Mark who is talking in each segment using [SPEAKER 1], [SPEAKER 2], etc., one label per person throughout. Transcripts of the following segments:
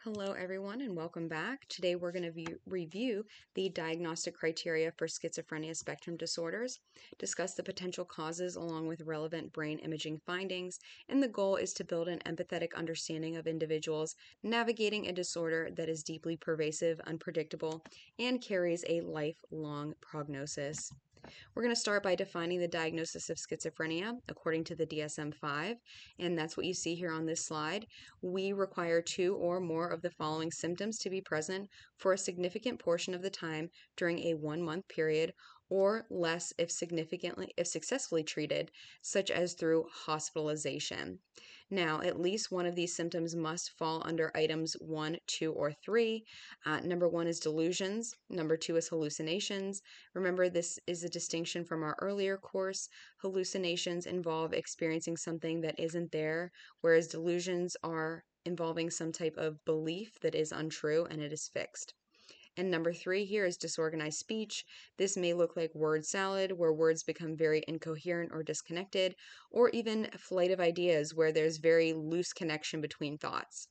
[SPEAKER 1] Hello, everyone, and welcome back. Today, we're going to review the diagnostic criteria for schizophrenia spectrum disorders, discuss the potential causes along with relevant brain imaging findings, and the goal is to build an empathetic understanding of individuals navigating a disorder that is deeply pervasive, unpredictable, and carries a lifelong prognosis. We're going to start by defining the diagnosis of schizophrenia according to the DSM-5, and that's what you see here on this slide. We require 2 or more of the following symptoms to be present for a significant portion of the time during a 1-month period, or less if successfully treated, such as through hospitalization. Now, at least one of these symptoms must fall under items 1, 2, or 3. Number 1 is delusions. Number 2 is hallucinations. Remember, this is a distinction from our earlier course. Hallucinations involve experiencing something that isn't there, whereas delusions are involving some type of belief that is untrue and it is fixed. And number 3 here is disorganized speech. This may look like word salad, where words become very incoherent or disconnected, or even flight of ideas, where there's very loose connection between thoughts.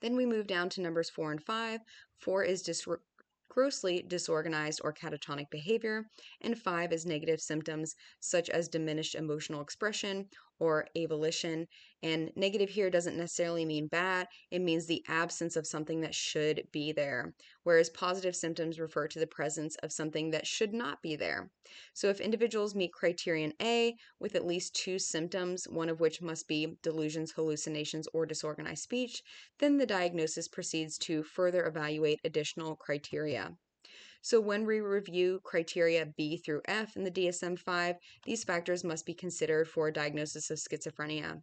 [SPEAKER 1] Then we move down to numbers 4 and 5. 4 is grossly disorganized or catatonic behavior, and 5 is negative symptoms such as diminished emotional expression or avolition. And negative here doesn't necessarily mean bad, it means the absence of something that should be there, whereas positive symptoms refer to the presence of something that should not be there. So if individuals meet criterion A with at least 2 symptoms, one of which must be delusions, hallucinations, or disorganized speech, then the diagnosis proceeds to further evaluate additional criteria. So when we review criteria B through F in the DSM-5, these factors must be considered for a diagnosis of schizophrenia.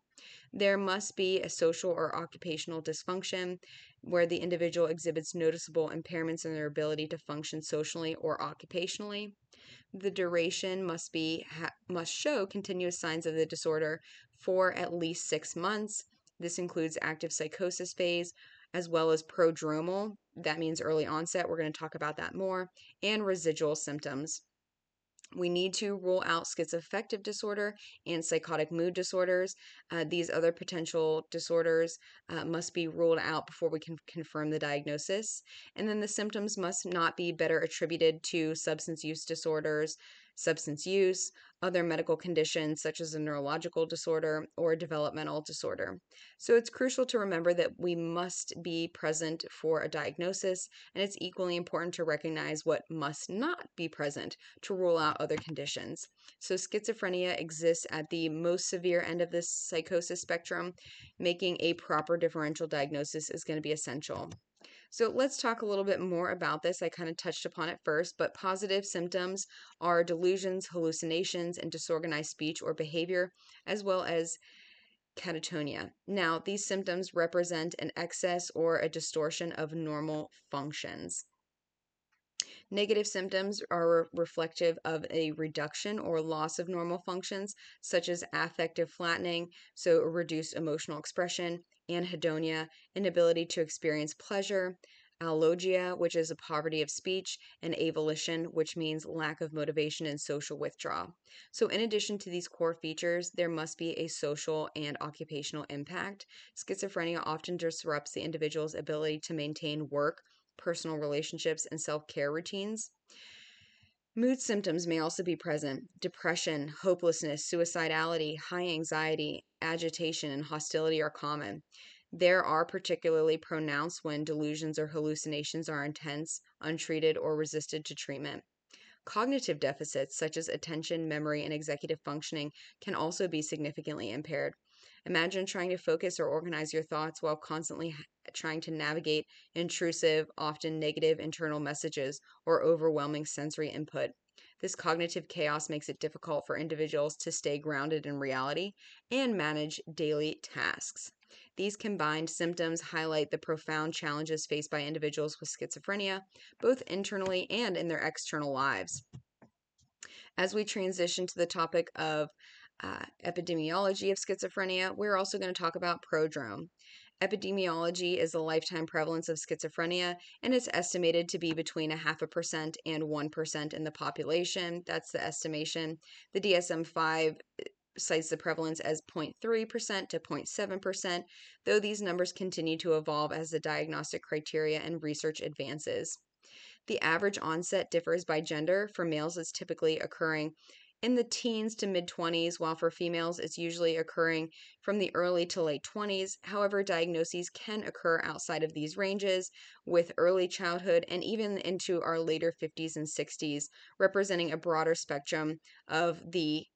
[SPEAKER 1] There must be a social or occupational dysfunction where the individual exhibits noticeable impairments in their ability to function socially or occupationally. The duration must show continuous signs of the disorder for at least 6 months. This includes active psychosis phase, as well as prodromal, that means early onset, we're going to talk about that more, and residual symptoms. We need to rule out schizoaffective disorder and psychotic mood disorders. These other potential disorders must be ruled out before we can confirm the diagnosis. And then the symptoms must not be better attributed to substance use disorders, substance use, other medical conditions such as a neurological disorder or a developmental disorder. So it's crucial to remember that we must be present for a diagnosis, and it's equally important to recognize what must not be present to rule out other conditions. So schizophrenia exists at the most severe end of this psychosis spectrum. Making a proper differential diagnosis is going to be essential. So let's talk a little bit more about this. I kind of touched upon it first, but positive symptoms are delusions, hallucinations, and disorganized speech or behavior, as well as catatonia. Now, these symptoms represent an excess or a distortion of normal functions. Negative symptoms are reflective of a reduction or loss of normal functions, such as affective flattening, so a reduced emotional expression, anhedonia, inability to experience pleasure, allogia, which is a poverty of speech, and avolition, which means lack of motivation and social withdrawal. So in addition to these core features, there must be a social and occupational impact. Schizophrenia often disrupts the individual's ability to maintain work, personal relationships, and self-care routines. Mood symptoms may also be present. Depression, hopelessness, suicidality, high anxiety, agitation, and hostility are common. There are particularly pronounced when delusions or hallucinations are intense, untreated, or resisted to treatment. Cognitive deficits, such as attention, memory, and executive functioning, can also be significantly impaired. Imagine trying to focus or organize your thoughts while constantly trying to navigate intrusive, often negative internal messages or overwhelming sensory input. This cognitive chaos makes it difficult for individuals to stay grounded in reality and manage daily tasks. These combined symptoms highlight the profound challenges faced by individuals with schizophrenia, both internally and in their external lives. As we transition to the topic of epidemiology of schizophrenia, we're also going to talk about prodrome. Epidemiology is the lifetime prevalence of schizophrenia, and it's estimated to be between 0.5% and 1% in the population. That's the estimation. The DSM-5 cites the prevalence as 0.3% to 0.7%, though these numbers continue to evolve as the diagnostic criteria and research advances. The average onset differs by gender. For males, it's typically occurring in the teens to mid-20s, while for females, it's usually occurring from the early to late 20s. However, diagnoses can occur outside of these ranges with early childhood and even into our later 50s and 60s, representing a broader spectrum of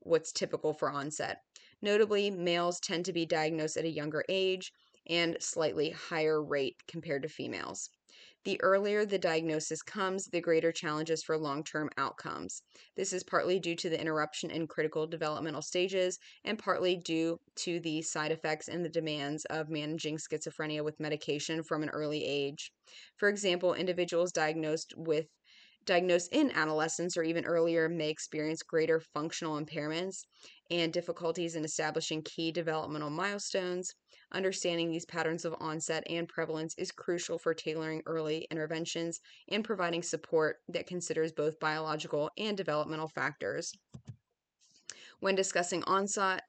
[SPEAKER 1] what's typical for onset. Notably, males tend to be diagnosed at a younger age and slightly higher rate compared to females. The earlier the diagnosis comes, the greater challenges for long-term outcomes. This is partly due to the interruption in critical developmental stages and partly due to the side effects and the demands of managing schizophrenia with medication from an early age. For example, individuals diagnosed in adolescence or even earlier may experience greater functional impairments and difficulties in establishing key developmental milestones. Understanding these patterns of onset and prevalence is crucial for tailoring early interventions and providing support that considers both biological and developmental factors. When discussing onset,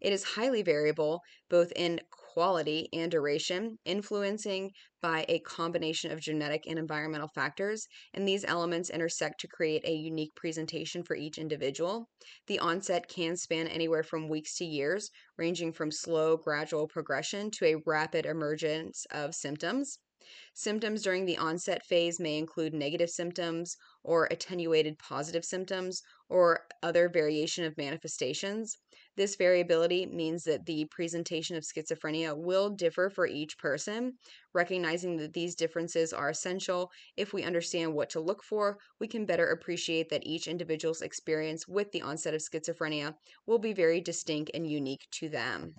[SPEAKER 1] it is highly variable both in quality and duration, influencing by a combination of genetic and environmental factors, and these elements intersect to create a unique presentation for each individual. The onset can span anywhere from weeks to years, ranging from slow, gradual progression to a rapid emergence of symptoms. Symptoms during the onset phase may include negative symptoms or attenuated positive symptoms or other variation of manifestations. This variability means that the presentation of schizophrenia will differ for each person. Recognizing that these differences are essential, if we understand what to look for, we can better appreciate that each individual's experience with the onset of schizophrenia will be very distinct and unique to them.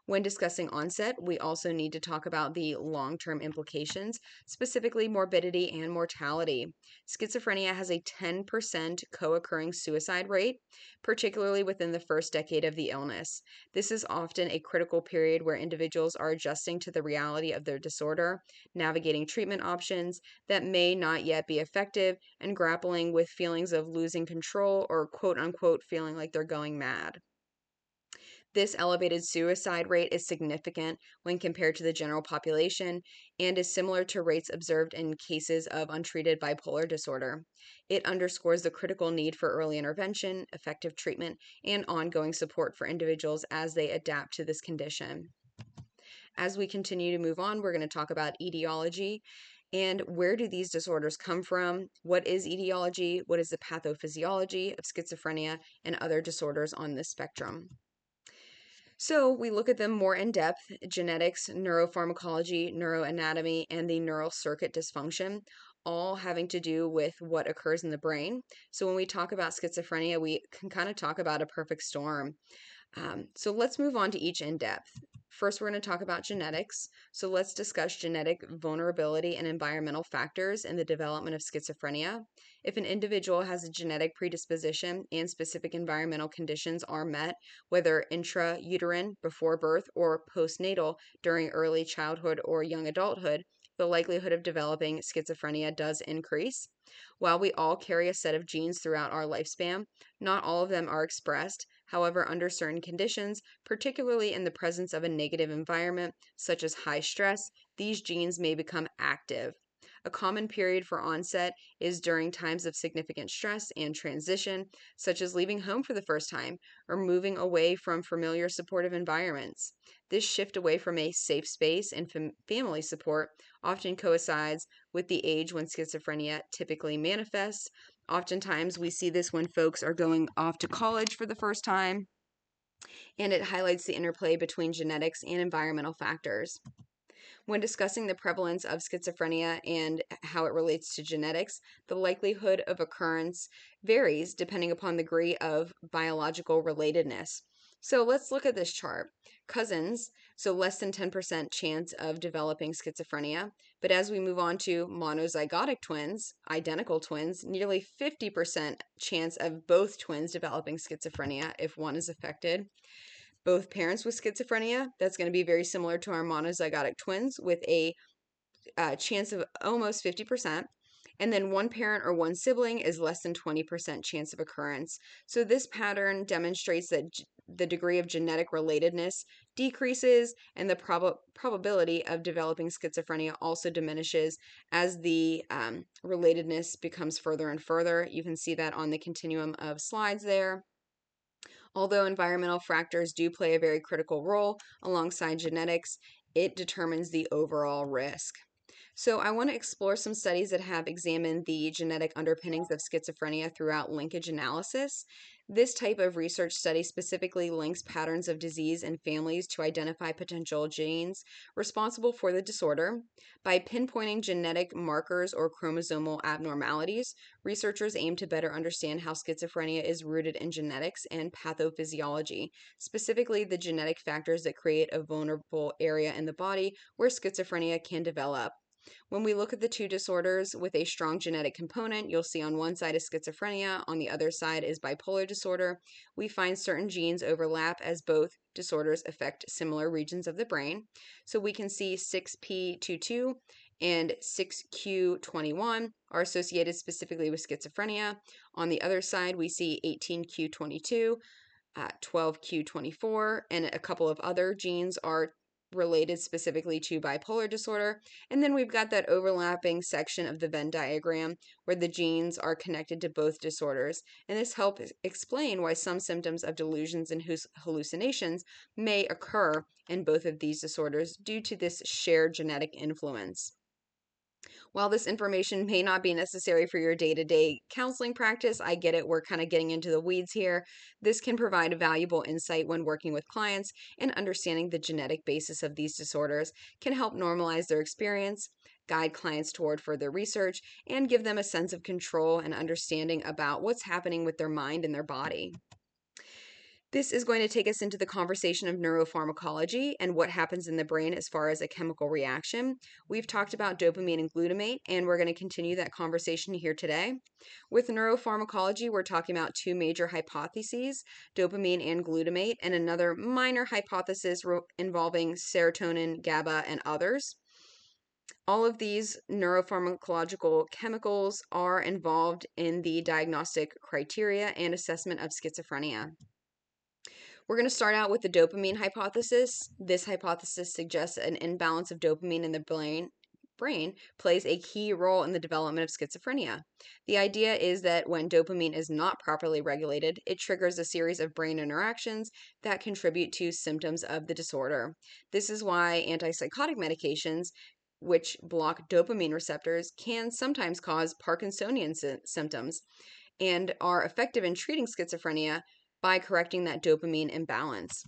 [SPEAKER 1] When discussing onset, we also need to talk about the long-term implications, specifically morbidity and mortality. Schizophrenia has a 10% co-occurring suicide rate, particularly within the first decade of the illness. This is often a critical period where individuals are adjusting to the reality of their disorder, navigating treatment options that may not yet be effective, and grappling with feelings of losing control or quote-unquote feeling like they're going mad. This elevated suicide rate is significant when compared to the general population and is similar to rates observed in cases of untreated bipolar disorder. It underscores the critical need for early intervention, effective treatment, and ongoing support for individuals as they adapt to this condition. As we continue to move on, we're going to talk about etiology and where do these disorders come from? What is etiology? What is the pathophysiology of schizophrenia and other disorders on this spectrum? So we look at them more in depth: genetics, neuropharmacology, neuroanatomy, and the neural circuit dysfunction, all having to do with what occurs in the brain. So when we talk about schizophrenia, we can kind of talk about a perfect storm. So let's move on to each in depth. First, we're going to talk about genetics. So let's discuss genetic vulnerability and environmental factors in the development of schizophrenia. If an individual has a genetic predisposition and specific environmental conditions are met, whether intrauterine before birth or postnatal during early childhood or young adulthood, the likelihood of developing schizophrenia does increase. While we all carry a set of genes throughout our lifespan, not all of them are expressed. However, under certain conditions, particularly in the presence of a negative environment, such as high stress, these genes may become active. A common period for onset is during times of significant stress and transition, such as leaving home for the first time or moving away from familiar supportive environments. This shift away from a safe space and family support often coincides with the age when schizophrenia typically manifests. Oftentimes, we see this when folks are going off to college for the first time, and it highlights the interplay between genetics and environmental factors. When discussing the prevalence of schizophrenia and how it relates to genetics, the likelihood of occurrence varies depending upon the degree of biological relatedness. So let's look at this chart. Cousins, so less than 10% chance of developing schizophrenia. But as we move on to monozygotic twins, identical twins, nearly 50% chance of both twins developing schizophrenia if one is affected. Both parents with schizophrenia, that's going to be very similar to our monozygotic twins with a chance of almost 50%. And then one parent or one sibling is less than 20% chance of occurrence. So this pattern demonstrates that the degree of genetic relatedness decreases, and the probability of developing schizophrenia also diminishes as the relatedness becomes further and further. You can see that on the continuum of slides there. Although environmental factors do play a very critical role alongside genetics, it determines the overall risk. So I want to explore some studies that have examined the genetic underpinnings of schizophrenia throughout linkage analysis. This type of research study specifically links patterns of disease in families to identify potential genes responsible for the disorder. By pinpointing genetic markers or chromosomal abnormalities, researchers aim to better understand how schizophrenia is rooted in genetics and pathophysiology, specifically the genetic factors that create a vulnerable area in the body where schizophrenia can develop. When we look at the two disorders with a strong genetic component, you'll see on one side is schizophrenia, on the other side is bipolar disorder. We find certain genes overlap as both disorders affect similar regions of the brain. So we can see 6p22 and 6q21 are associated specifically with schizophrenia. On the other side, we see 18q22, 12q24, and a couple of other genes are related specifically to bipolar disorder. And then we've got that overlapping section of the Venn diagram where the genes are connected to both disorders. And this helps explain why some symptoms of delusions and hallucinations may occur in both of these disorders due to this shared genetic influence. While this information may not be necessary for your day-to-day counseling practice, I get it, we're kind of getting into the weeds here. This can provide valuable insight when working with clients, and understanding the genetic basis of these disorders can help normalize their experience, guide clients toward further research, and give them a sense of control and understanding about what's happening with their mind and their body. This is going to take us into the conversation of neuropharmacology and what happens in the brain as far as a chemical reaction. We've talked about dopamine and glutamate, and we're going to continue that conversation here today. With neuropharmacology, we're talking about two major hypotheses, dopamine and glutamate, and another minor hypothesis involving serotonin, GABA, and others. All of these neuropharmacological chemicals are involved in the diagnostic criteria and assessment of schizophrenia. We're going to start out with the dopamine hypothesis. This hypothesis suggests an imbalance of dopamine in the brain plays a key role in the development of schizophrenia. The idea is that when dopamine is not properly regulated, it triggers a series of brain interactions that contribute to symptoms of the disorder. This is why antipsychotic medications, which block dopamine receptors, can sometimes cause Parkinsonian symptoms and are effective in treating schizophrenia by correcting that dopamine imbalance.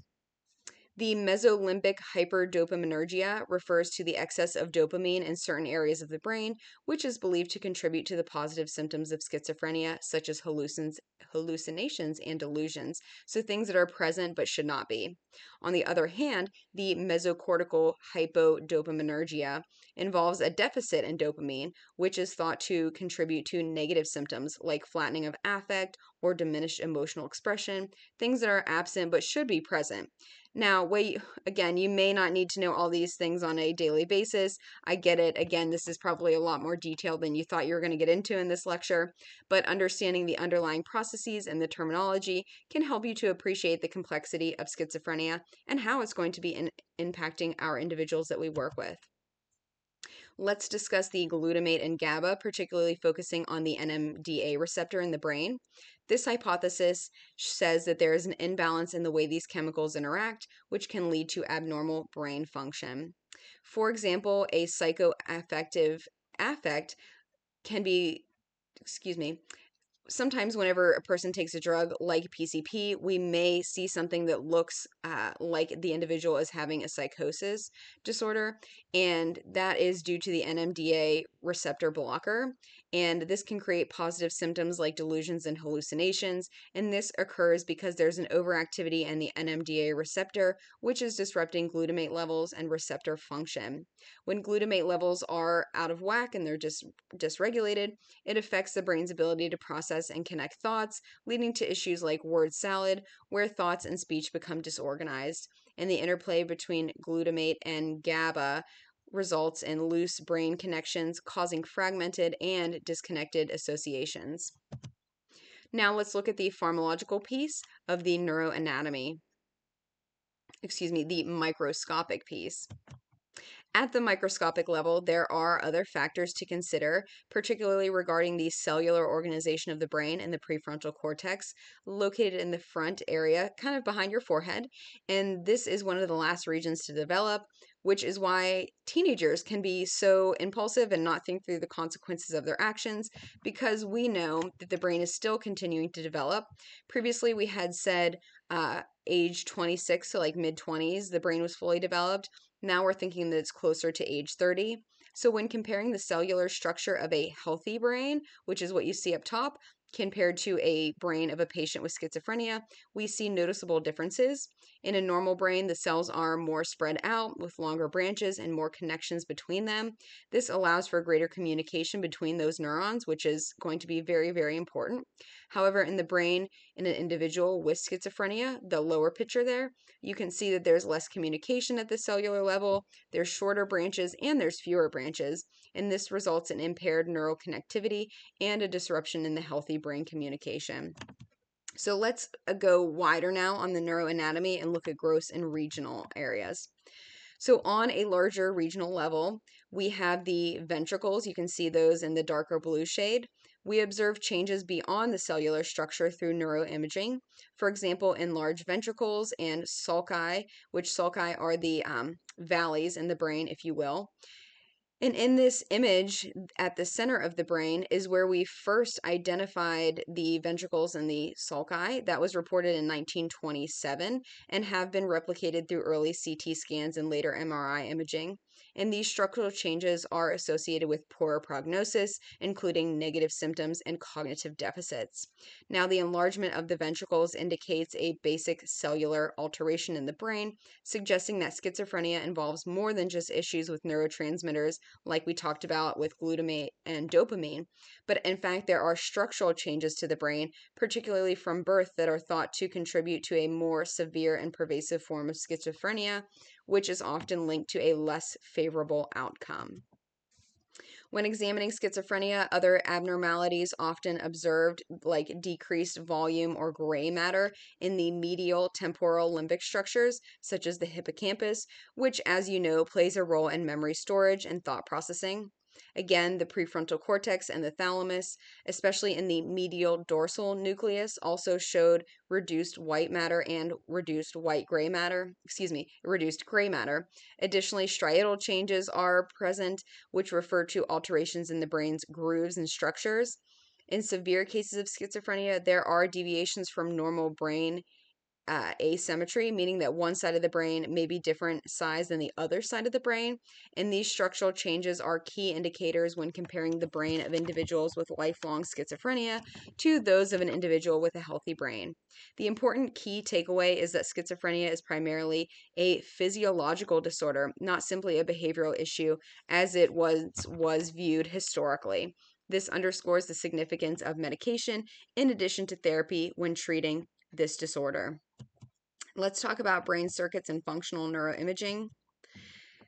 [SPEAKER 1] The mesolimbic hyperdopaminergia refers to the excess of dopamine in certain areas of the brain, which is believed to contribute to the positive symptoms of schizophrenia, such as hallucinations and delusions, so things that are present but should not be. On the other hand, the mesocortical hypodopaminergia involves a deficit in dopamine, which is thought to contribute to negative symptoms like flattening of affect or diminished emotional expression, things that are absent but should be present. Now, again, you may not need to know all these things on a daily basis. I get it. Again, this is probably a lot more detailed than you thought you were going to get into in this lecture, but understanding the underlying processes and the terminology can help you to appreciate the complexity of schizophrenia and how it's going to be impacting our individuals that we work with. Let's discuss the glutamate and GABA, particularly focusing on the NMDA receptor in the brain. This hypothesis says that there is an imbalance in the way these chemicals interact, which can lead to abnormal brain function. For example, a psychoaffective affect can be, sometimes whenever a person takes a drug like PCP, we may see something that looks like the individual is having a psychosis disorder, and that is due to the NMDA receptor blocker. And this can create positive symptoms like delusions and hallucinations, and this occurs because there's an overactivity in the NMDA receptor, which is disrupting glutamate levels and receptor function. When glutamate levels are out of whack and they're dysregulated, it affects the brain's ability to process and connect thoughts, leading to issues like word salad, where thoughts and speech become disorganized. And the interplay between glutamate and GABA results in loose brain connections, causing fragmented and disconnected associations. Now let's look at the pharmacological piece of the neuroanatomy. The microscopic piece. At the microscopic level, there are other factors to consider, particularly regarding the cellular organization of the brain and the prefrontal cortex, located in the front area, kind of behind your forehead. And this is one of the last regions to develop, which is why teenagers can be so impulsive and not think through the consequences of their actions, because we know that the brain is still continuing to develop. Previously, we had said age 26, so like mid 20s, the brain was fully developed. Now we're thinking that it's closer to age 30. So when comparing the cellular structure of a healthy brain, which is what you see up top, compared to a brain of a patient with schizophrenia, we see noticeable differences. In a normal brain, the cells are more spread out with longer branches and more connections between them. This allows for greater communication between those neurons, which is going to be very, very important. However, in the brain in an individual with schizophrenia, the lower picture there, you can see that there's less communication at the cellular level, there's shorter branches, and there's fewer branches, and this results in impaired neural connectivity and a disruption in the healthy brain communication. So let's go wider now on the neuroanatomy and look at gross and regional areas. So on a larger regional level, we have the ventricles. You can see those in the darker blue shade. We observe changes beyond the cellular structure through neuroimaging. For example, in large ventricles and sulci, which sulci are the valleys in the brain, if you will. And in this image at the center of the brain is where we first identified the ventricles and the sulci. That was reported in 1927 and have been replicated through early CT scans and later MRI imaging. And these structural changes are associated with poorer prognosis, including negative symptoms and cognitive deficits. Now, the enlargement of the ventricles indicates a basic cellular alteration in the brain, suggesting that schizophrenia involves more than just issues with neurotransmitters like we talked about with glutamate and dopamine. But in fact, there are structural changes to the brain, particularly from birth, that are thought to contribute to a more severe and pervasive form of schizophrenia, which is often linked to a less favorable outcome. When examining schizophrenia, other abnormalities often observed, like decreased volume or gray matter in the medial temporal limbic structures, such as the hippocampus, which, as you know, plays a role in memory storage and thought processing. Again, the prefrontal cortex and the thalamus, especially in the medial dorsal nucleus, also showed reduced white matter and reduced gray matter. Additionally, striatal changes are present, which refer to alterations in the brain's grooves and structures. In severe cases of schizophrenia, there are deviations from normal brain asymmetry, meaning that one side of the brain may be different size than the other side of the brain. And these structural changes are key indicators when comparing the brain of individuals with lifelong schizophrenia to those of an individual with a healthy brain. The important key takeaway is that schizophrenia is primarily a physiological disorder, not simply a behavioral issue as it was viewed historically. This underscores the significance of medication in addition to therapy when treating this disorder. Let's talk about brain circuits and functional neuroimaging.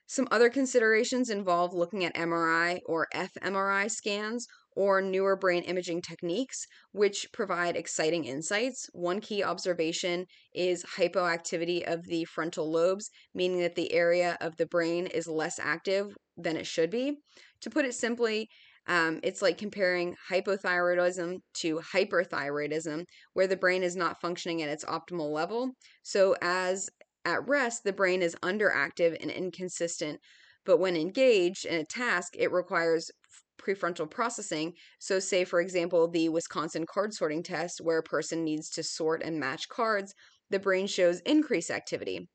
[SPEAKER 1] Some other considerations involve looking at MRI or fMRI scans or newer brain imaging techniques, which provide exciting insights. One key observation is hypoactivity of the frontal lobes, meaning that the area of the brain is less active than it should be. To put it simply, it's like comparing hypothyroidism to hyperthyroidism, where the brain is not functioning at its optimal level. So, as at rest, the brain is underactive and inconsistent, but when engaged in a task, it requires prefrontal processing. So, say, for example, the Wisconsin card sorting test, where a person needs to sort and match cards, the brain shows increased activity.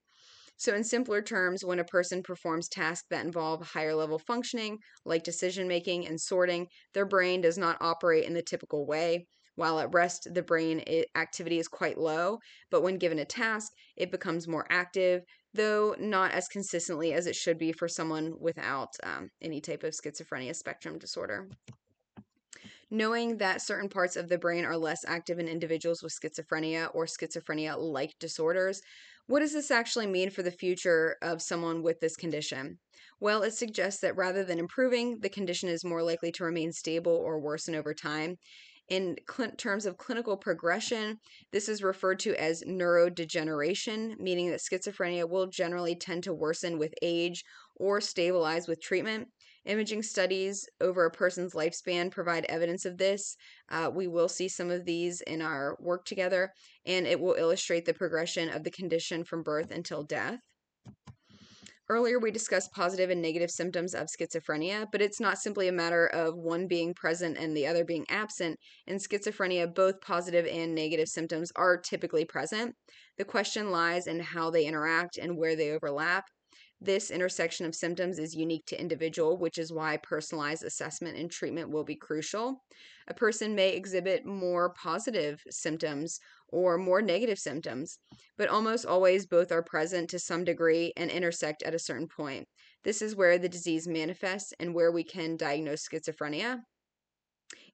[SPEAKER 1] So, in simpler terms, when a person performs tasks that involve higher level functioning, like decision making and sorting, their brain does not operate in the typical way. While at rest, the brain activity is quite low, but when given a task, it becomes more active, though not as consistently as it should be for someone without any type of schizophrenia spectrum disorder. Knowing that certain parts of the brain are less active in individuals with schizophrenia or schizophrenia-like disorders, what does this actually mean for the future of someone with this condition? Well, it suggests that rather than improving, the condition is more likely to remain stable or worsen over time. In terms of clinical progression, this is referred to as neurodegeneration, meaning that schizophrenia will generally tend to worsen with age or stabilize with treatment. Imaging studies over a person's lifespan provide evidence of this. We will see some of these in our work together, and it will illustrate the progression of the condition from birth until death. Earlier, we discussed positive and negative symptoms of schizophrenia, but it's not simply a matter of one being present and the other being absent. In schizophrenia, both positive and negative symptoms are typically present. The question lies in how they interact and where they overlap. This intersection of symptoms is unique to individual, which is why personalized assessment and treatment will be crucial. A person may exhibit more positive symptoms or more negative symptoms, but almost always both are present to some degree and intersect at a certain point. This is where the disease manifests and where we can diagnose schizophrenia.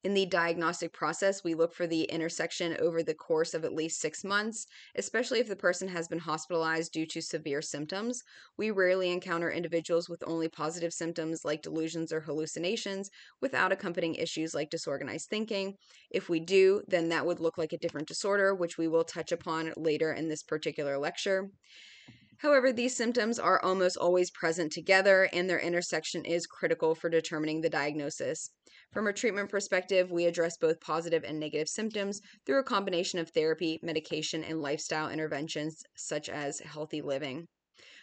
[SPEAKER 1] In the diagnostic process, we look for the intersection over the course of at least 6 months, especially if the person has been hospitalized due to severe symptoms. We rarely encounter individuals with only positive symptoms like delusions or hallucinations without accompanying issues like disorganized thinking. If we do, then that would look like a different disorder, which we will touch upon later in this particular lecture. However, these symptoms are almost always present together, and their intersection is critical for determining the diagnosis. From a treatment perspective, we address both positive and negative symptoms through a combination of therapy, medication, and lifestyle interventions such as healthy living.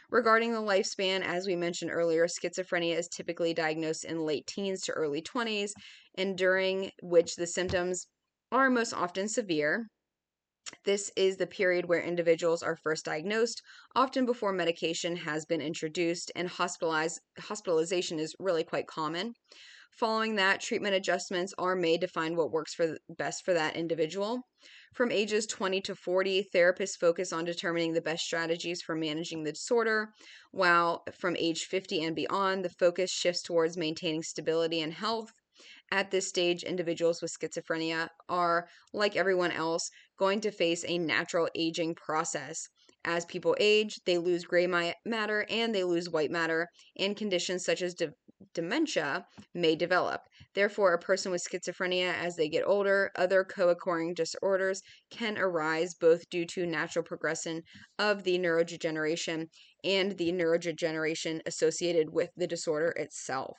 [SPEAKER 1] Regarding the lifespan, as we mentioned earlier, schizophrenia is typically diagnosed in late teens to early 20s, and during which the symptoms are most often severe. This is the period where individuals are first diagnosed, often before medication has been introduced, and hospitalization is really quite common. Following that, treatment adjustments are made to find what works best for that individual. From ages 20 to 40, therapists focus on determining the best strategies for managing the disorder, while from age 50 and beyond, the focus shifts towards maintaining stability and health. At this stage, individuals with schizophrenia are, like everyone else, going to face a natural aging process. As people age, they lose gray matter and they lose white matter, and conditions such as dementia may develop. Therefore, a person with schizophrenia, as they get older, other co-occurring disorders can arise both due to natural progression of the neurodegeneration and the neurodegeneration associated with the disorder itself.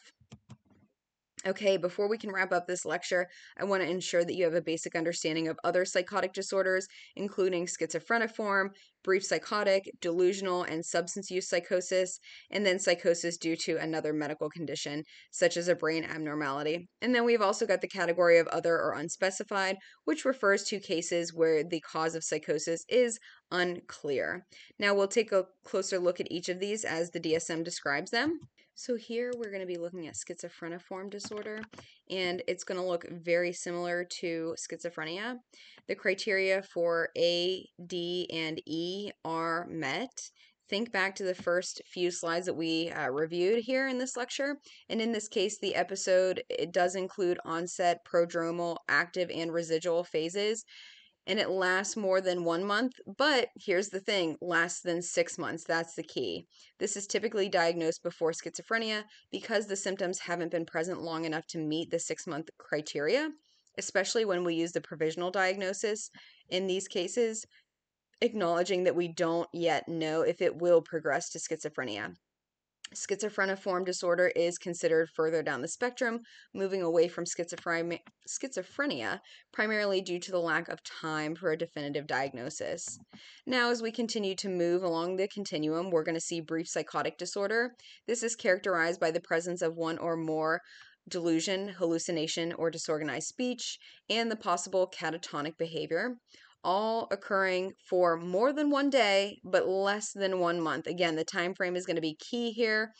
[SPEAKER 1] Okay, before we can wrap up this lecture, I want to ensure that you have a basic understanding of other psychotic disorders, including schizophreniform, brief psychotic, delusional, and substance use psychosis, and then psychosis due to another medical condition, such as a brain abnormality. And then we've also got the category of other or unspecified, which refers to cases where the cause of psychosis is unclear. Now we'll take a closer look at each of these as the DSM describes them. So here we're going to be looking at schizophreniform disorder, and it's going to look very similar to schizophrenia. The criteria for A, D, and E are met. Think back to the first few slides that we reviewed here in this lecture, and in this case, the episode, it does include onset, prodromal, active, and residual phases. And it lasts more than 1 month, but here's the thing, lasts than 6 months. That's the key. This is typically diagnosed before schizophrenia because the symptoms haven't been present long enough to meet the 6-month criteria, especially when we use the provisional diagnosis in these cases, acknowledging that we don't yet know if it will progress to schizophrenia. Schizophreniform disorder is considered further down the spectrum, moving away from schizophrenia, primarily due to the lack of time for a definitive diagnosis. Now, as we continue to move along the continuum, we're going to see brief psychotic disorder. This is characterized by the presence of one or more delusion, hallucination, or disorganized speech, and the possible catatonic behavior, all occurring for more than 1 day, but less than 1 month. Again, the time frame is going to be key here,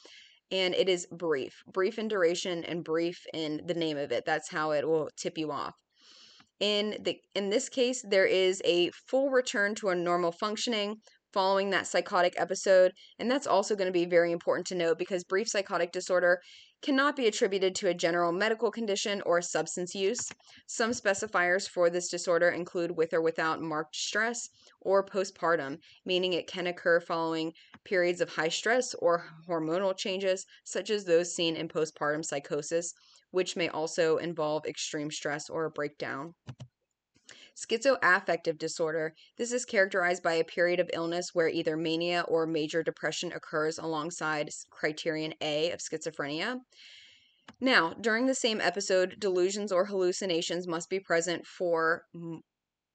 [SPEAKER 1] and it is brief in duration and brief in the name of it. That's how it will tip you off. In this case, there is a full return to a normal functioning following that psychotic episode. And that's also going to be very important to note because brief psychotic disorder cannot be attributed to a general medical condition or substance use. Some specifiers for this disorder include with or without marked stress or postpartum, meaning it can occur following periods of high stress or hormonal changes, such as those seen in postpartum psychosis, which may also involve extreme stress or a breakdown. Schizoaffective disorder. This is characterized by a period of illness where either mania or major depression occurs alongside criterion A of schizophrenia. Now, during the same episode, delusions or hallucinations must be present for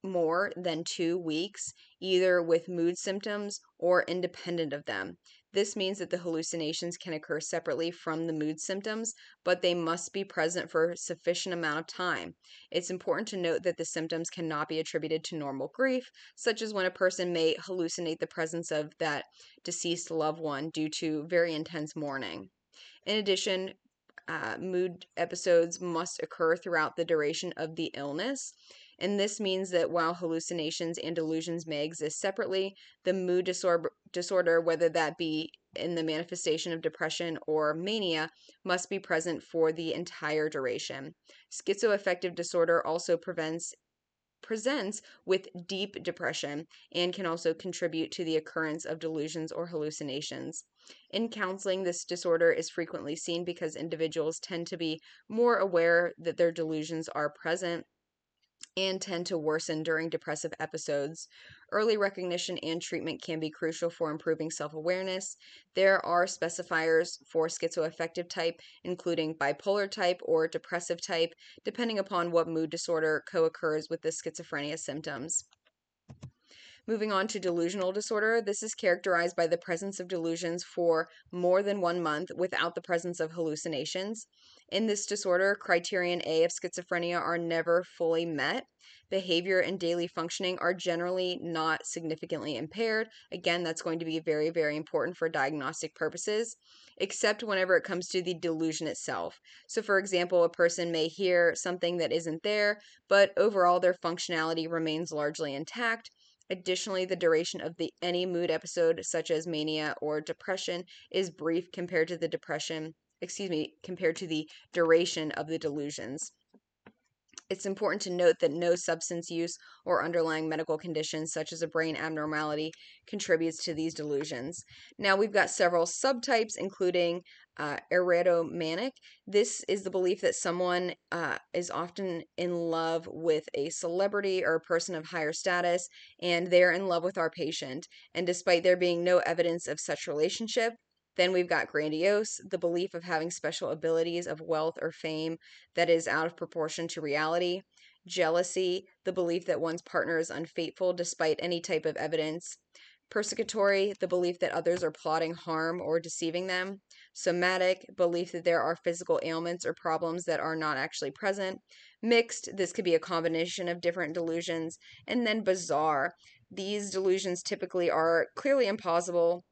[SPEAKER 1] more than 2 weeks, either with mood symptoms or independent of them. This means that the hallucinations can occur separately from the mood symptoms, but they must be present for a sufficient amount of time. It's important to note that the symptoms cannot be attributed to normal grief, such as when a person may hallucinate the presence of that deceased loved one due to very intense mourning. In addition, mood episodes must occur throughout the duration of the illness. And this means that while hallucinations and delusions may exist separately, the mood disorder, whether that be in the manifestation of depression or mania, must be present for the entire duration. Schizoaffective disorder also presents with deep depression and can also contribute to the occurrence of delusions or hallucinations. In counseling, this disorder is frequently seen because individuals tend to be more aware that their delusions are present and tend to worsen during depressive episodes. Early recognition and treatment can be crucial for improving self-awareness. There are specifiers for schizoaffective type, including bipolar type or depressive type, depending upon what mood disorder co-occurs with the schizophrenia symptoms. Moving on to delusional disorder, this is characterized by the presence of delusions for more than 1 month without the presence of hallucinations. In this disorder, criterion A of schizophrenia are never fully met. Behavior and daily functioning are generally not significantly impaired. Again, that's going to be very, very important for diagnostic purposes, except whenever it comes to the delusion itself. So, for example, a person may hear something that isn't there, but overall their functionality remains largely intact. Additionally, the duration of any mood episode, such as mania or depression, is brief compared to the duration of the delusions. It's important to note that no substance use or underlying medical condition, such as a brain abnormality, contributes to these delusions. Now, we've got several subtypes, including erotomanic. This is the belief that someone is often in love with a celebrity or a person of higher status, and they're in love with our patient. And despite there being no evidence of such relationship, then we've got grandiose, the belief of having special abilities of wealth or fame that is out of proportion to reality. Jealousy, the belief that one's partner is unfaithful despite any type of evidence. Persecutory, the belief that others are plotting harm or deceiving them. Somatic, belief that there are physical ailments or problems that are not actually present. Mixed, this could be a combination of different delusions. And then bizarre, these delusions typically are clearly impossible,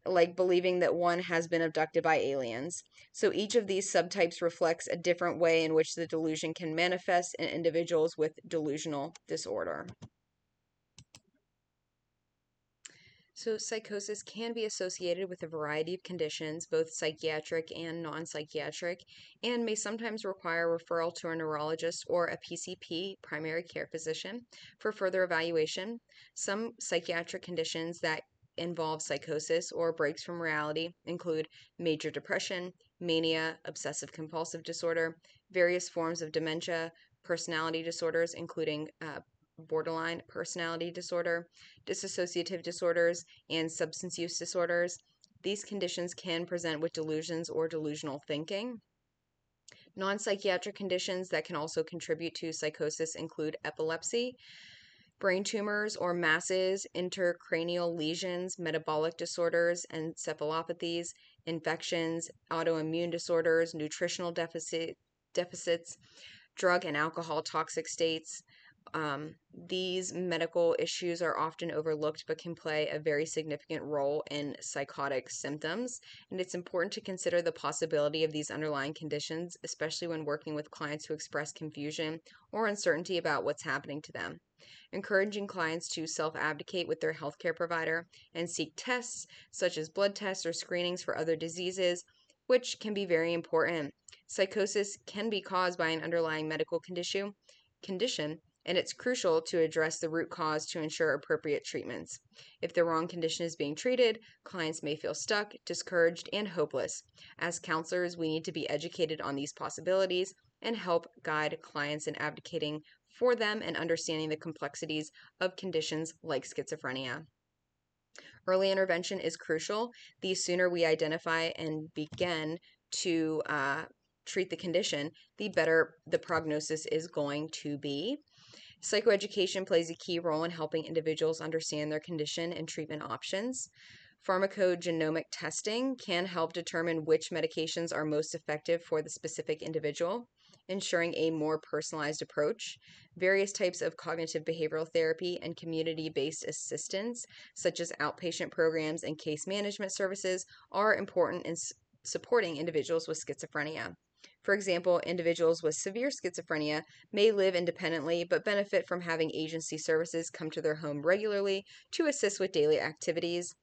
[SPEAKER 1] like believing that one has been abducted by aliens. So each of these subtypes reflects a different way in which the delusion can manifest in individuals with delusional disorder. So, psychosis can be associated with a variety of conditions, both psychiatric and non-psychiatric, and may sometimes require referral to a neurologist or a PCP, primary care physician, for further evaluation. Some psychiatric conditions that involve psychosis or breaks from reality include major depression, mania, obsessive compulsive disorder, various forms of dementia, personality disorders, including borderline personality disorder, dissociative disorders, and substance use disorders. These conditions can present with delusions or delusional thinking. Non-psychiatric conditions that can also contribute to psychosis include epilepsy, brain tumors or masses, intracranial lesions, metabolic disorders, encephalopathies, infections, autoimmune disorders, nutritional deficits, drug and alcohol toxic states, These medical issues are often overlooked but can play a very significant role in psychotic symptoms. And it's important to consider the possibility of these underlying conditions, especially when working with clients who express confusion or uncertainty about what's happening to them. Encouraging clients to self advocate with their healthcare provider and seek tests, such as blood tests or screenings for other diseases, which can be very important. Psychosis can be caused by an underlying medical condition, and it's crucial to address the root cause to ensure appropriate treatments. If the wrong condition is being treated, clients may feel stuck, discouraged, and hopeless. As counselors, we need to be educated on these possibilities and help guide clients in advocating for them and understanding the complexities of conditions like schizophrenia. Early intervention is crucial. The sooner we identify and begin to treat the condition, the better the prognosis is going to be. Psychoeducation plays a key role in helping individuals understand their condition and treatment options. Pharmacogenomic testing can help determine which medications are most effective for the specific individual, ensuring a more personalized approach. Various types of cognitive behavioral therapy and community-based assistance, such as outpatient programs and case management services, are important in supporting individuals with schizophrenia. For example, individuals with severe schizophrenia may live independently but benefit from having agency services come to their home regularly to assist with daily activities.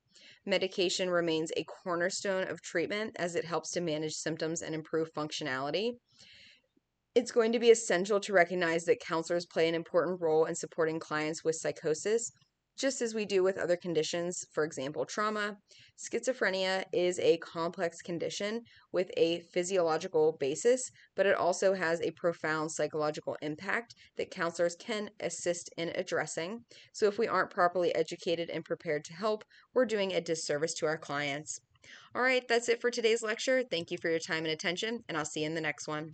[SPEAKER 1] Medication remains a cornerstone of treatment as it helps to manage symptoms and improve functionality. It's going to be essential to recognize that counselors play an important role in supporting clients with psychosis, just as we do with other conditions, for example, trauma. Schizophrenia is a complex condition with a physiological basis, but it also has a profound psychological impact that counselors can assist in addressing. So if we aren't properly educated and prepared to help, we're doing a disservice to our clients. All right, that's it for today's lecture. Thank you for your time and attention, and I'll see you in the next one.